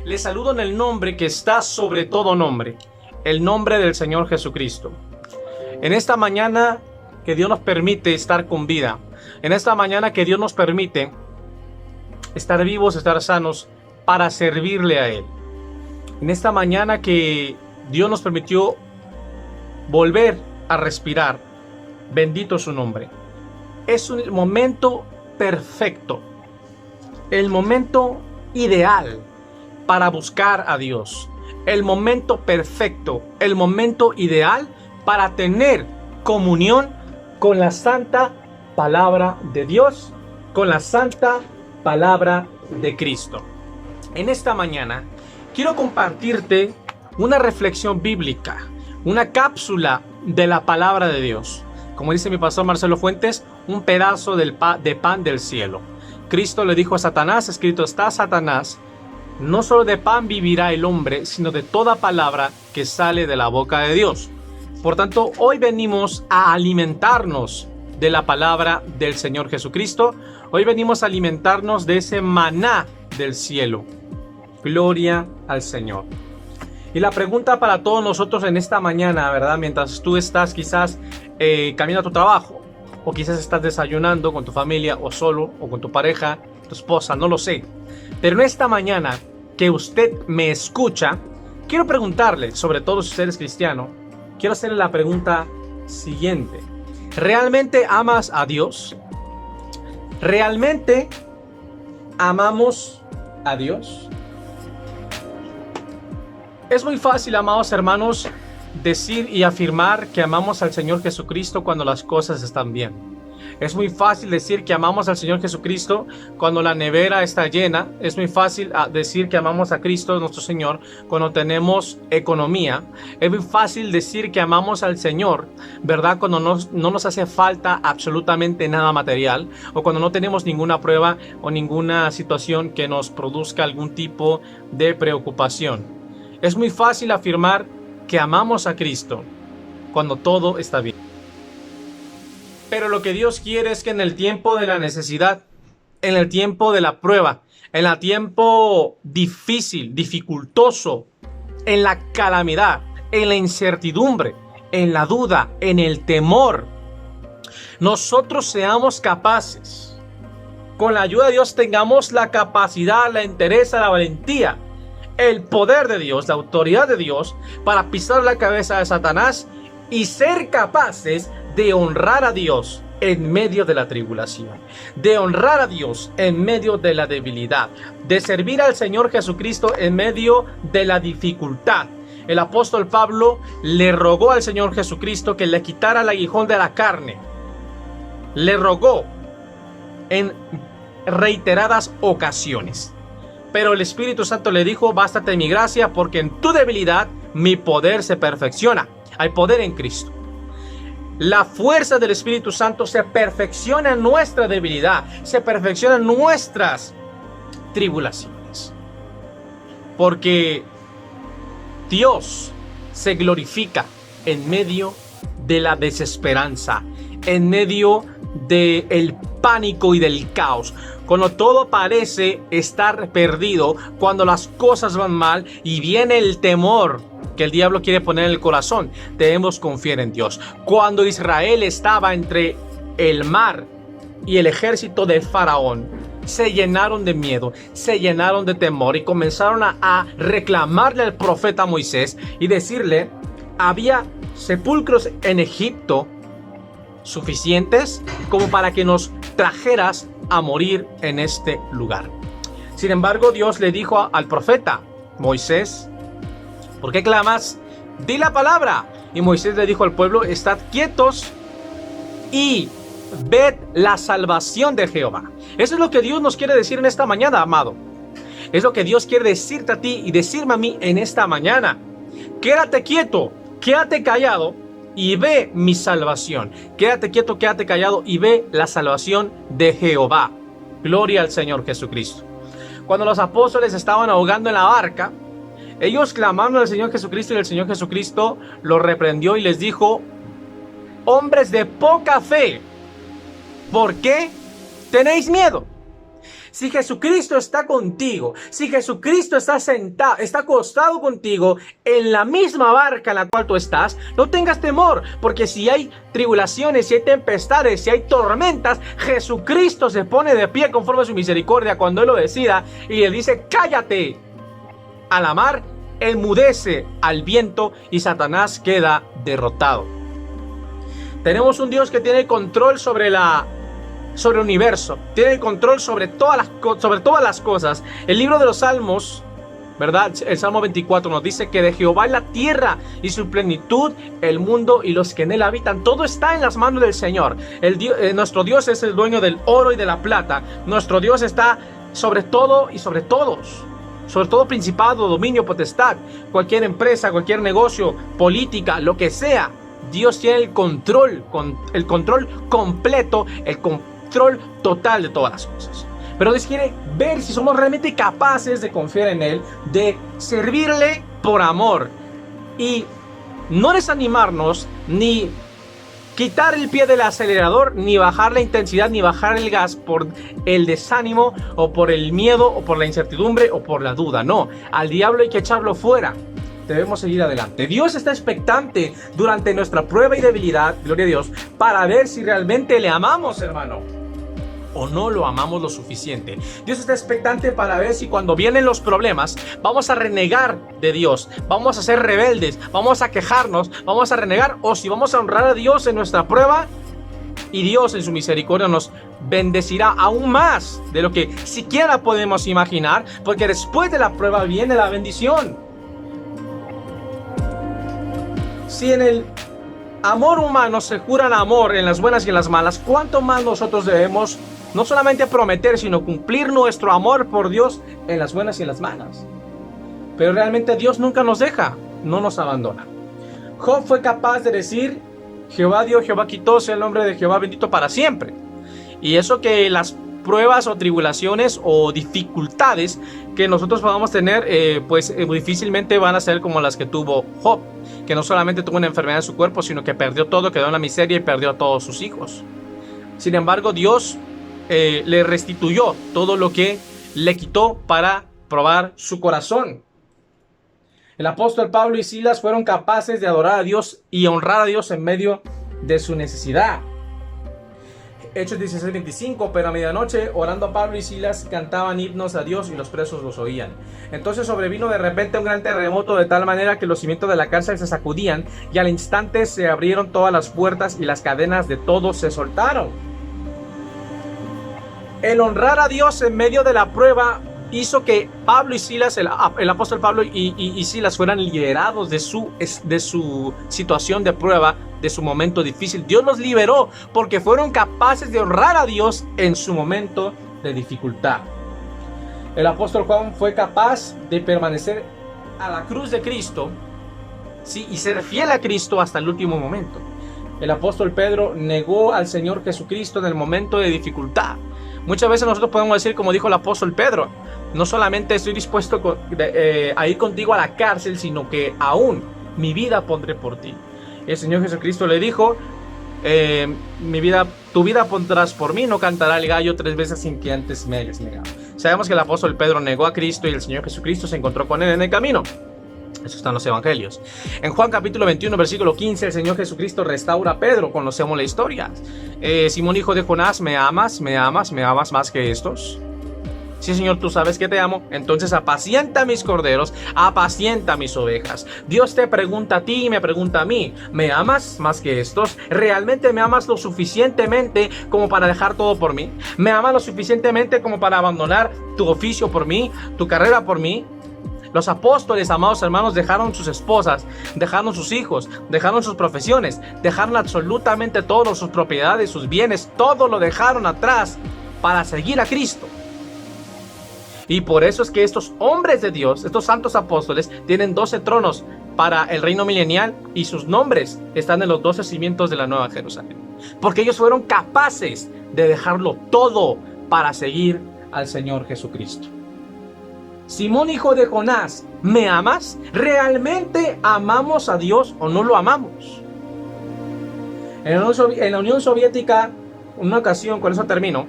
Les saludo en el nombre que está sobre todo nombre, el nombre del Señor Jesucristo. En esta mañana que Dios nos permite estar con vida, en esta mañana que Dios nos permite estar vivos, estar sanos para servirle a Él. En esta mañana que Dios nos permitió volver a respirar, bendito su nombre. Es un momento perfecto, el momento ideal para buscar a Dios, el momento perfecto, el momento ideal para tener comunión con la santa palabra de Dios, con la santa palabra de Cristo. En esta mañana quiero compartirte una reflexión bíblica, una cápsula de la palabra de Dios. Como dice mi pastor Marcelo Fuentes, un pedazo de pan del cielo. Cristo le dijo a Satanás, escrito está: Satanás, no solo de pan vivirá el hombre, sino de toda palabra que sale de la boca de Dios. Por tanto, hoy venimos a alimentarnos de la palabra del Señor Jesucristo. Hoy venimos a alimentarnos de ese maná del cielo. Gloria al Señor. Y la pregunta para todos nosotros en esta mañana, ¿verdad? Mientras tú estás quizás camino a tu trabajo, o quizás estás desayunando con tu familia, o solo, o con tu pareja, tu esposa, no lo sé. Pero en esta mañana que usted me escucha, quiero preguntarle, sobre todo si usted es cristiano, quiero hacerle la pregunta siguiente. ¿Realmente amas a Dios? ¿Realmente amamos a Dios? Es muy fácil, amados hermanos, decir y afirmar que amamos al Señor Jesucristo cuando las cosas están bien. Es muy fácil decir que amamos al Señor Jesucristo cuando la nevera está llena. Es muy fácil decir que amamos a Cristo nuestro Señor cuando tenemos economía. Es muy fácil decir que amamos al Señor, ¿verdad? Cuando no nos hace falta absolutamente nada material, o cuando no tenemos ninguna prueba o ninguna situación que nos produzca algún tipo de preocupación. Es muy fácil afirmar que amamos a Cristo cuando todo está bien. Pero lo que Dios quiere es que en el tiempo de la necesidad, en el tiempo de la prueba, en el tiempo difícil, dificultoso, en la calamidad, en la incertidumbre, en la duda, en el temor, nosotros seamos capaces, con la ayuda de Dios tengamos la capacidad, la entereza, la valentía, el poder de Dios, la autoridad de Dios para pisar la cabeza de Satanás y ser capaces de honrar a Dios en medio de la tribulación, de honrar a Dios en medio de la debilidad, de servir al Señor Jesucristo en medio de la dificultad. El apóstol Pablo le rogó al Señor Jesucristo que le quitara el aguijón de la carne. Le rogó en reiteradas ocasiones. Pero el Espíritu Santo le dijo: bástate mi gracia, porque en tu debilidad mi poder se perfecciona. Hay poder en Cristo. La fuerza del Espíritu Santo se perfecciona en nuestra debilidad, se perfecciona en nuestras tribulaciones. Porque Dios se glorifica en medio de la desesperanza, en medio del pánico y del caos. Cuando todo parece estar perdido, cuando las cosas van mal y viene el temor que el diablo quiere poner en el corazón, debemos confiar en Dios. Cuando Israel estaba entre el mar y el ejército de Faraón, se llenaron de miedo, se llenaron de temor y comenzaron a reclamarle al profeta Moisés y decirle: había sepulcros en Egipto suficientes como para que nos trajeras a morir en este lugar. Sin embargo, Dios le dijo al profeta: Moisés, ¿por qué clamas? Di la palabra. Y Moisés le dijo al pueblo: estad quietos y ved la salvación de Jehová. Eso es lo que Dios nos quiere decir en esta mañana, amado. Es lo que Dios quiere decirte a ti y decirme a mí en esta mañana. Quédate quieto, quédate callado y ve mi salvación. Quédate quieto, quédate callado y ve la salvación de Jehová. Gloria al Señor Jesucristo. Cuando los apóstoles estaban ahogando en la barca, ellos clamaron al Señor Jesucristo y el Señor Jesucristo los reprendió y les dijo: hombres de poca fe, ¿por qué tenéis miedo? Si Jesucristo está contigo, si Jesucristo está sentado, está acostado contigo en la misma barca en la cual tú estás, no tengas temor, porque si hay tribulaciones, si hay tempestades, si hay tormentas, Jesucristo se pone de pie conforme a su misericordia cuando Él lo decida y le dice: cállate. A la mar enmudece al viento y Satanás queda derrotado. Tenemos un Dios que tiene control sobre el universo, tiene control sobre todas las cosas. El libro de los Salmos, ¿verdad? El Salmo 24 nos dice que de Jehová es la tierra y su plenitud, el mundo y los que en él habitan. Todo está en las manos del Señor. Nuestro Dios es el dueño del oro y de la plata. Nuestro Dios está sobre todo y sobre todos. Sobre todo principado, dominio, potestad, cualquier empresa, cualquier negocio, política, lo que sea. Dios tiene el control completo, el control total de todas las cosas. Pero Dios quiere ver si somos realmente capaces de confiar en Él, de servirle por amor y no desanimarnos, ni quitar el pie del acelerador, ni bajar la intensidad, ni bajar el gas por el desánimo o por el miedo o por la incertidumbre o por la duda. No, al diablo hay que echarlo fuera. Debemos seguir adelante. Dios está expectante durante nuestra prueba y debilidad, gloria a Dios, para ver si realmente le amamos, hermano, o no lo amamos lo suficiente. Dios está expectante para ver si cuando vienen los problemas vamos a renegar de Dios, vamos a ser rebeldes, vamos a quejarnos, vamos a renegar, o si vamos a honrar a Dios en nuestra prueba, y Dios en su misericordia nos bendecirá aún más de lo que siquiera podemos imaginar, porque después de la prueba viene la bendición. Si en el amor humano se juran amor en las buenas y en las malas, ¿cuánto más nosotros debemos no solamente prometer, sino cumplir nuestro amor por Dios en las buenas y en las malas? Pero realmente Dios nunca nos deja, no nos abandona. Job fue capaz de decir: Jehová dio, Jehová quitó, sea el nombre de Jehová bendito para siempre. Y eso que las pruebas o tribulaciones o dificultades que nosotros podamos tener, difícilmente van a ser como las que tuvo Job, que no solamente tuvo una enfermedad en su cuerpo, sino que perdió todo, quedó en la miseria y perdió a todos sus hijos. Sin embargo, Dios le restituyó todo lo que le quitó para probar su corazón. El apóstol Pablo y Silas fueron capaces de adorar a Dios y honrar a Dios en medio de su necesidad. Hechos 16:25, pero a medianoche, orando Pablo y Silas, cantaban himnos a Dios y los presos los oían. Entonces sobrevino de repente un gran terremoto, de tal manera que los cimientos de la cárcel se sacudían, y al instante se abrieron todas las puertas y las cadenas de todos se soltaron. El honrar a Dios en medio de la prueba hizo que Pablo y Silas, el apóstol Pablo y Silas, fueran liberados de su situación de prueba, de su momento difícil. Dios los liberó porque fueron capaces de honrar a Dios en su momento de dificultad. El apóstol Juan fue capaz de permanecer a la cruz de Cristo, ¿sí?, y ser fiel a Cristo hasta el último momento. El apóstol Pedro negó al Señor Jesucristo en el momento de dificultad. Muchas veces nosotros podemos decir, como dijo el apóstol Pedro: no solamente estoy dispuesto a ir contigo a la cárcel, sino que aún mi vida pondré por ti. El Señor Jesucristo le dijo: tu vida pondrás por mí, no cantará el gallo 3 veces sin que antes me hayas negado. Sabemos que el apóstol Pedro negó a Cristo y el Señor Jesucristo se encontró con él en el camino. Eso está en los evangelios. En Juan capítulo 21, versículo 15, el Señor Jesucristo restaura a Pedro. Conocemos la historia. Simón, hijo de Jonás, ¿me amas? ¿Me amas? ¿Me amas más que estos? Sí, Señor, tú sabes que te amo. Entonces apacienta mis corderos, apacienta mis ovejas. Dios te pregunta a ti y me pregunta a mí: ¿me amas más que estos? ¿Realmente me amas lo suficientemente como para dejar todo por mí? ¿Me amas lo suficientemente como para abandonar tu oficio por mí, tu carrera por mí? Los apóstoles, amados hermanos, dejaron sus esposas, dejaron sus hijos, dejaron sus profesiones, dejaron absolutamente todo, sus propiedades, sus bienes, todo lo dejaron atrás para seguir a Cristo. Y por eso es que estos hombres de Dios, estos santos apóstoles, tienen 12 tronos para el reino milenial y sus nombres están en los 12 cimientos de la Nueva Jerusalén. Porque ellos fueron capaces de dejarlo todo para seguir al Señor Jesucristo. Simón, hijo de Jonás, ¿me amas? ¿Realmente amamos a Dios o no lo amamos? En la Unión Soviética, una ocasión, con eso termino,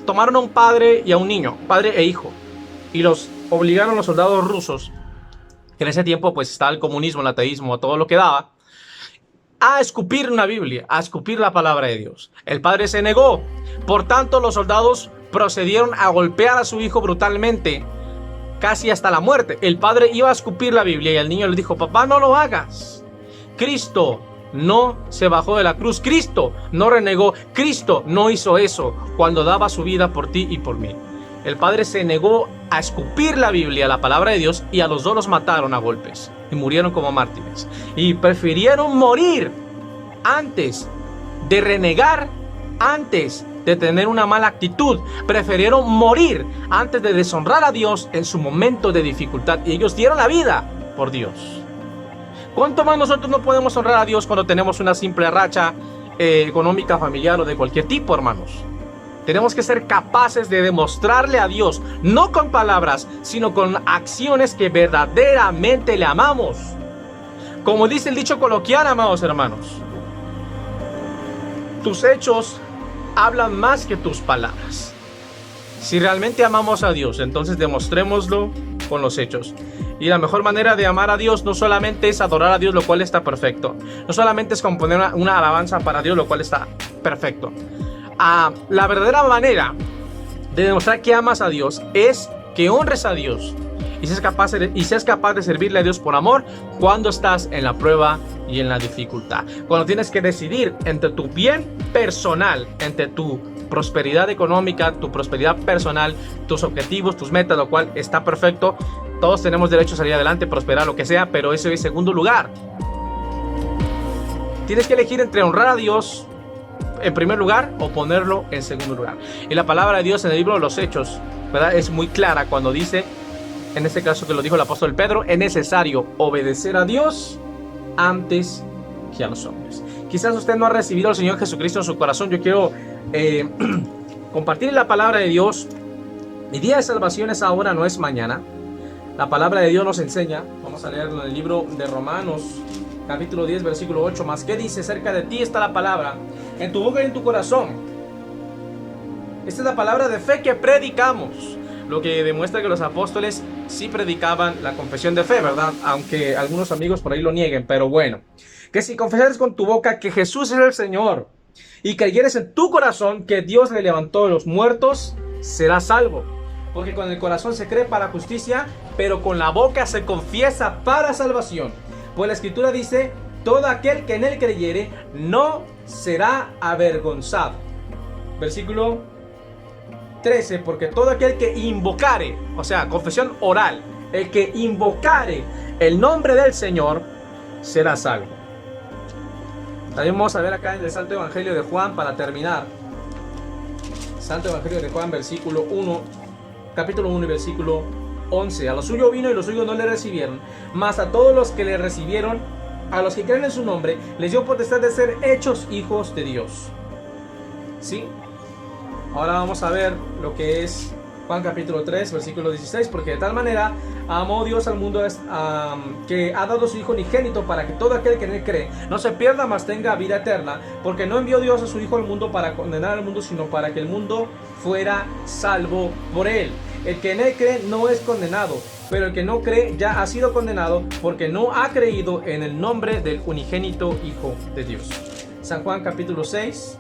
tomaron a un padre y a un niño, padre e hijo, y los obligaron los soldados rusos, que en ese tiempo pues estaba el comunismo, el ateísmo, todo lo que daba, a escupir una Biblia, a escupir la palabra de Dios. El padre se negó. Por tanto, los soldados procedieron a golpear a su hijo brutalmente, casi hasta la muerte. El padre iba a escupir la Biblia y el niño le dijo: papá, no lo hagas. Cristo no se bajó de la cruz. Cristo no renegó. Cristo no hizo eso cuando daba su vida por ti y por mí. El padre se negó a escupir la Biblia, la palabra de Dios, y a los dos los mataron a golpes y murieron como mártires. Y prefirieron morir antes de renegar, antes de tener una mala actitud. Prefirieron morir antes de deshonrar a Dios en su momento de dificultad. Y ellos dieron la vida por Dios. ¿Cuánto más nosotros no podemos honrar a Dios cuando tenemos una simple racha económica, familiar o de cualquier tipo, hermanos? Tenemos que ser capaces de demostrarle a Dios, no con palabras, sino con acciones, que verdaderamente le amamos. Como dice el dicho coloquial, amados hermanos, tus hechos hablan más que tus palabras. Si realmente amamos a Dios, entonces demostrémoslo con los hechos. Y la mejor manera de amar a Dios no solamente es adorar a Dios, lo cual está perfecto. No solamente es componer una alabanza para Dios, lo cual está perfecto. La verdadera manera de demostrar que amas a Dios es que honres a Dios y seas capaz de servirle a Dios por amor cuando estás en la prueba y en la dificultad. Cuando tienes que decidir entre tu bien personal, entre tu prosperidad económica, tu prosperidad personal, tus objetivos, tus metas, lo cual está perfecto. Todos tenemos derecho a salir adelante, prosperar, lo que sea, pero eso es segundo lugar. Tienes que elegir entre honrar a Dios en primer lugar o ponerlo en segundo lugar. Y la palabra de Dios en el libro de los Hechos, ¿verdad?, es muy clara cuando dice, en este caso que lo dijo el apóstol Pedro, es necesario obedecer a Dios antes que a los hombres. Quizás usted no ha recibido al Señor Jesucristo en su corazón. Yo quiero compartir la palabra de Dios. Mi día de salvación es ahora, no es mañana. La palabra de Dios nos enseña, vamos a leerlo en el libro de Romanos, capítulo 10, versículo 8. Más que dice: cerca de ti está la palabra, en tu boca y en tu corazón. Esta es la palabra de fe que predicamos, lo que demuestra que los apóstoles sí predicaban la confesión de fe, ¿verdad? Aunque algunos amigos por ahí lo nieguen, pero bueno. Que si confesares con tu boca que Jesús es el Señor y creyeres en tu corazón que Dios le levantó de los muertos, serás salvo. Porque con el corazón se cree para justicia, pero con la boca se confiesa para salvación. Pues la Escritura dice: todo aquel que en él creyere no será avergonzado. Versículo 13, porque todo aquel que invocare, o sea, confesión oral, el que invocare el nombre del Señor será salvo. También vamos a ver acá en el Santo Evangelio de Juan para terminar. Santo Evangelio de Juan, versículo 1, capítulo 1 y versículo 11. A lo suyo vino y los suyos no le recibieron, mas a todos los que le recibieron, a los que creen en su nombre, les dio potestad de ser hechos hijos de Dios. ¿Sí? Ahora vamos a ver lo que es Juan capítulo 3, versículo 16. Porque de tal manera amó Dios al mundo que ha dado su Hijo unigénito, para que todo aquel que en él cree no se pierda, mas tenga vida eterna. Porque no envió Dios a su Hijo al mundo para condenar al mundo, sino para que el mundo fuera salvo por él. El que en él cree no es condenado, pero el que no cree ya ha sido condenado, porque no ha creído en el nombre del unigénito Hijo de Dios. San Juan capítulo 6,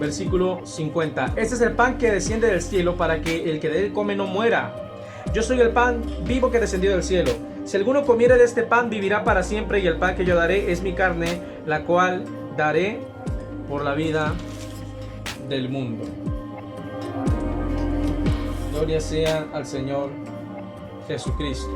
versículo 50. Este es el pan que desciende del cielo, para que el que de él come no muera. Yo soy el pan vivo que descendió del cielo. Si alguno comiere de este pan, vivirá para siempre, y el pan que yo daré es mi carne, la cual daré por la vida del mundo. Gloria sea al Señor Jesucristo.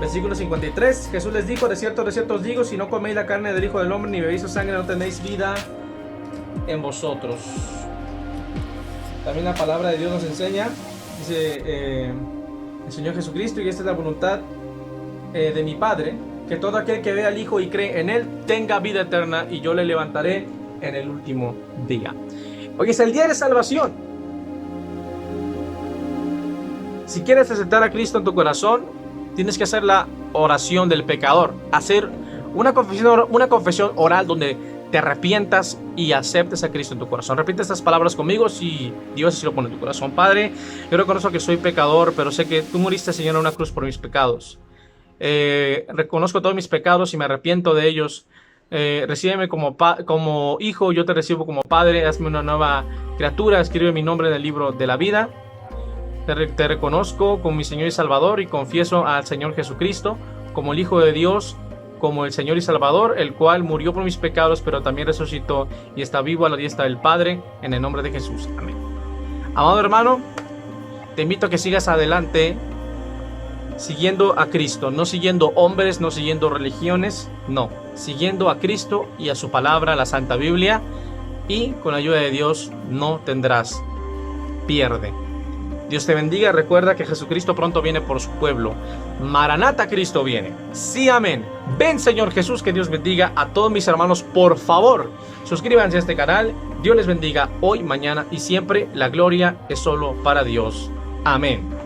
Versículo 53. Jesús les dijo: de cierto os digo, si no coméis la carne del Hijo del Hombre ni bebéis su sangre, no tenéis vida en vosotros. También la palabra de Dios nos enseña, dice el Señor Jesucristo: y esta es la voluntad de mi Padre, que todo aquel que vea al Hijo y cree en él tenga vida eterna, y yo le levantaré en el último día. Hoy es el día de salvación. Si quieres aceptar a Cristo en tu corazón, tienes que hacer la oración del pecador, hacer Una confesión oral donde te arrepientas y aceptes a Cristo en tu corazón. Repite estas palabras conmigo si Dios así lo pone en tu corazón. Padre, yo reconozco que soy pecador, pero sé que tú moriste, Señor, en una cruz por mis pecados. Reconozco todos mis pecados y me arrepiento de ellos. Recíbeme como hijo, yo te recibo como padre. Hazme una nueva criatura, escribe mi nombre en el libro de la vida. Te reconozco como mi Señor y Salvador y confieso al Señor Jesucristo como el Hijo de Dios, como el Señor y Salvador, el cual murió por mis pecados, pero también resucitó y está vivo a la diestra del Padre, en el nombre de Jesús. Amén. Amado hermano, te invito a que sigas adelante siguiendo a Cristo, no siguiendo hombres, no siguiendo religiones, no, siguiendo a Cristo y a su palabra, la Santa Biblia, y con la ayuda de Dios no tendrás pierde. Dios te bendiga. Recuerda que Jesucristo pronto viene por su pueblo. Maranata, Cristo viene. Sí, amén. Ven, Señor Jesús. Que Dios bendiga a todos mis hermanos. Por favor, suscríbanse a este canal. Dios les bendiga hoy, mañana y siempre. La gloria es solo para Dios. Amén.